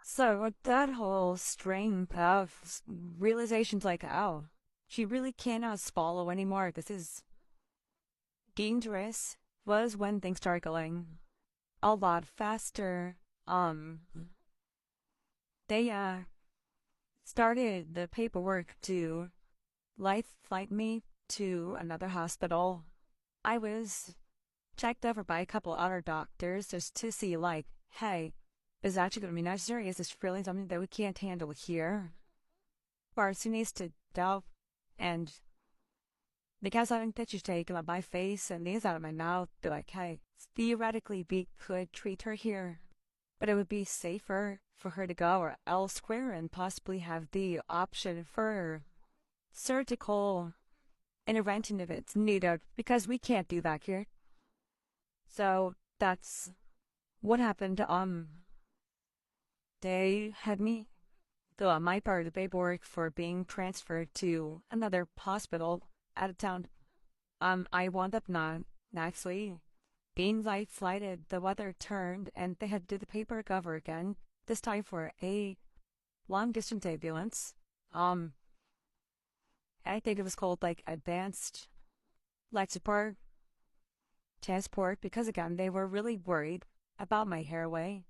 So that whole string of realizations like, oh, she really cannot swallow anymore. This is dangerous was when things started going a lot faster. Um, they started the paperwork to life flight me to another hospital. I was checked over by a couple other doctors just to see, like, hey, is it actually going to be necessary? Is this really something that we can't handle here? Parts needs to delve, and because I think that you take my face and these out of my mouth, be like, hey, theoretically we could treat her here, but it would be safer for her to go or elsewhere and possibly have the option for surgical intervention if it's needed, because we can't do that here. So that's what happened. They had me fill my part of the paperwork for being transferred to another hospital out of town. I wound up not actually being light flighted. The weather turned and they had to do the paperwork over again, this time for a long distance ambulance. I think it was called like advanced life support transport because again, they were really worried about my airway.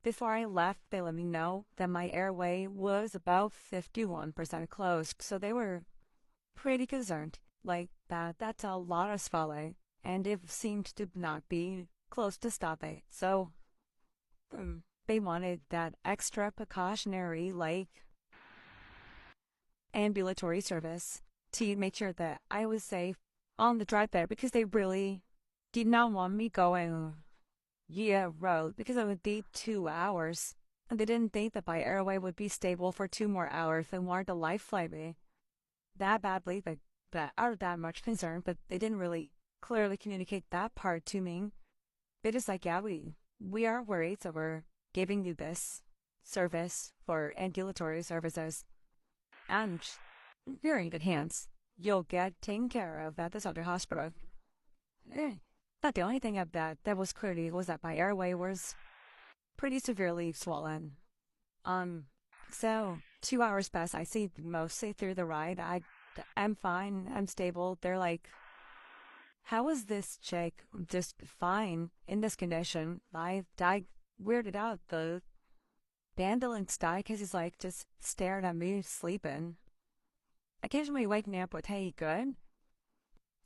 Before I left, they let me know that my airway was about 51% closed, so they were pretty concerned. Like that's a lot of swelling, and it seemed to not be close to stopping. So they wanted that extra precautionary, like ambulatory service to make sure that I was safe on the drive there because they really did not want me going road because it would be 2 hours. And they didn't think that my airway would be stable for 2 more hours and wanted to life flight me that badly, but that are that much concerned, but they didn't really clearly communicate that part to me. They just like, yeah, we are worried, so we're giving you this service for ambulatory services. And you're in good hands. You'll get taken care of at this other hospital. But the only thing of that was clearly was that my airway was pretty severely swollen. Um, so 2 hours passed. I see mostly through the ride. I'm fine. I'm stable. They're like, how is this chick just fine in this condition? I weirded out. The ambulance died because he's like just staring at me sleeping. Occasionally waking me up with, hey, good?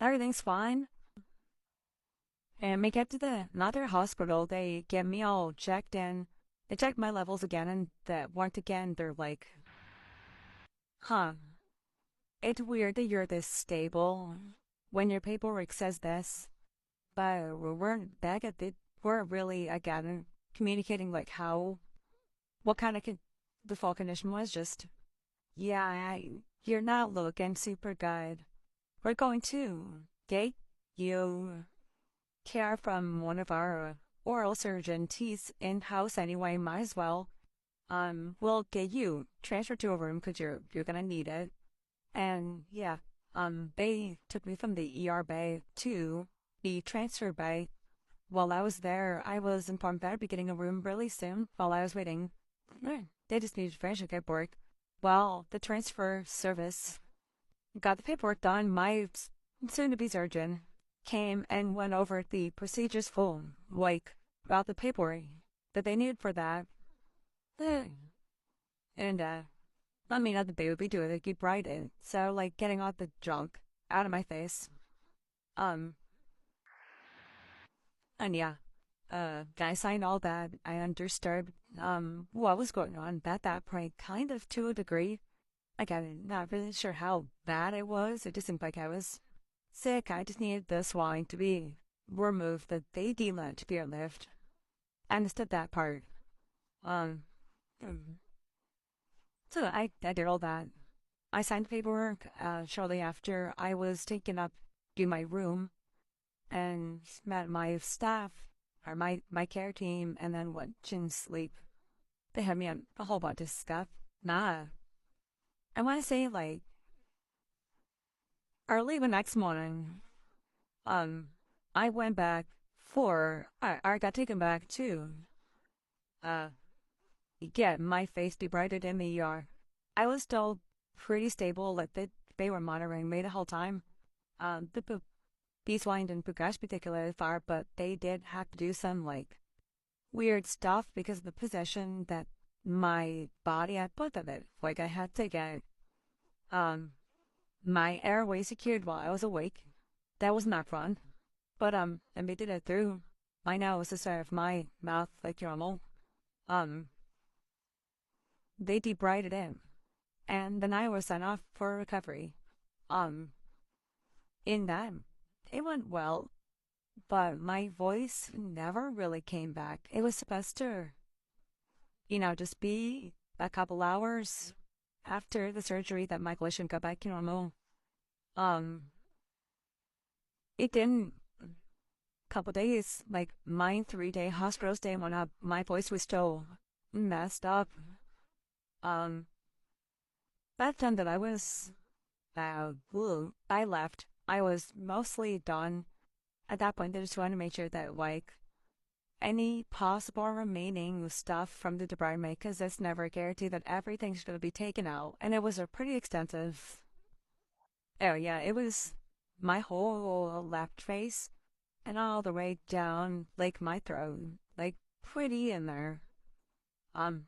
Everything's fine. And we get to the another hospital. They get me all checked in. They checked my levels again, and that once again, they're like, huh, it's weird that you're this stable when your paperwork says this, but we weren't back at it. We're really, again, communicating like what kind of the fall condition was. Just, yeah, you're not looking super good. We're going to get you care from one of our oral surgeons. He's in-house anyway, might as well. We'll get you transferred to a room because you're gonna need it. And yeah, they took me from the ER bay to the transfer bay. While I was there, I was informed that I'd be getting a room really soon while I was waiting. They just needed to finish the paperwork. Well, the transfer service got the paperwork done. My soon-to-be surgeon came and went over the procedures full, like about the paperwork that they needed for that. And I mean, the baby would be doing it, keep right in. So like getting all the junk out of my face. Um, and yeah, I signed all that. I understood what was going on at that point, kind of to a degree. Like I'm not really sure how bad it was. It just seemed like I was sick. I just needed the swelling to be removed, that they deemed it to be relieved. I understood that part. Um, so I did all that. I signed the paperwork shortly after I was taken up to my room and met my staff or my care team and then went to sleep. They had me on a whole bunch of stuff. Nah. I want to say like early the next morning, um, I went back I got taken back to, uh, get my face debrided in the ER. I was still pretty stable, like they were monitoring me the whole time. The Beeswine didn't progress particularly far, but they did have to do some like weird stuff because of the position that my body had put in it. Like I had to get um my airway secured while I was awake. That was not fun. But and they did it through my nose instead of my mouth like normal. Um they debrided in. And then I was sent off for recovery. Um in that it went well, but my voice never really came back. It was supposed to, just be a couple hours after the surgery that my voice should go back to normal. Um, it didn't. Couple days, like my 3-day hospital stay went up, my voice was still messed up. Um, that time that I left. I was mostly done. At that point, I just wanted to make sure that like any possible remaining stuff from the debridement, because it's never a guarantee that everything's going to be taken out. And it was a pretty extensive. Oh yeah, it was my whole left face and all the way down like my throat, like pretty in there.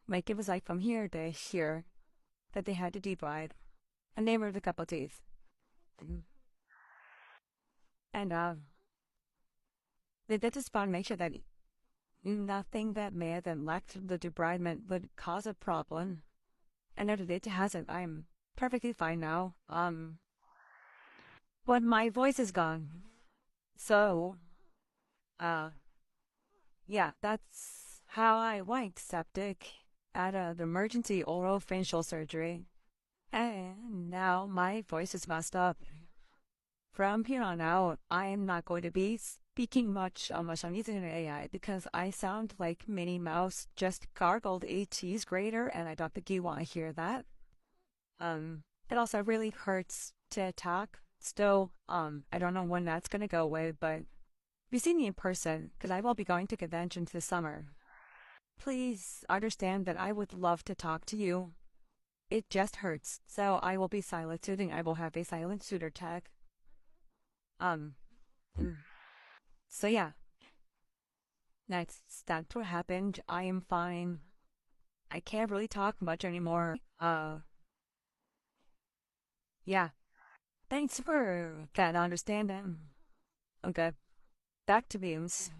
Like it was like from here to here that they had to debride, and they removed a couple teeth, and they did just want to make sure that nothing that may have been left the debridement would cause a problem. And if it hasn't, I'm perfectly fine now. But my voice is gone. So, uh, yeah, that's how I went septic at the emergency oral facial surgery. And now my voice is messed up. From here on out, I am not going to be speaking much unless I'm using an AI because I sound like Minnie Mouse just gargled a cheese grater, and I don't think you want to hear that. It also really hurts to talk. Still, I don't know when that's gonna go away, but if you see me in person, because I will be going to conventions this summer, please understand that I would love to talk to you. It just hurts, so I will be silent soothing. I will have a silent suitor tag. Um, mm. So yeah, that's what happened. I am fine. I can't really talk much anymore. Yeah. Thanks for that understanding. Okay, back to beams.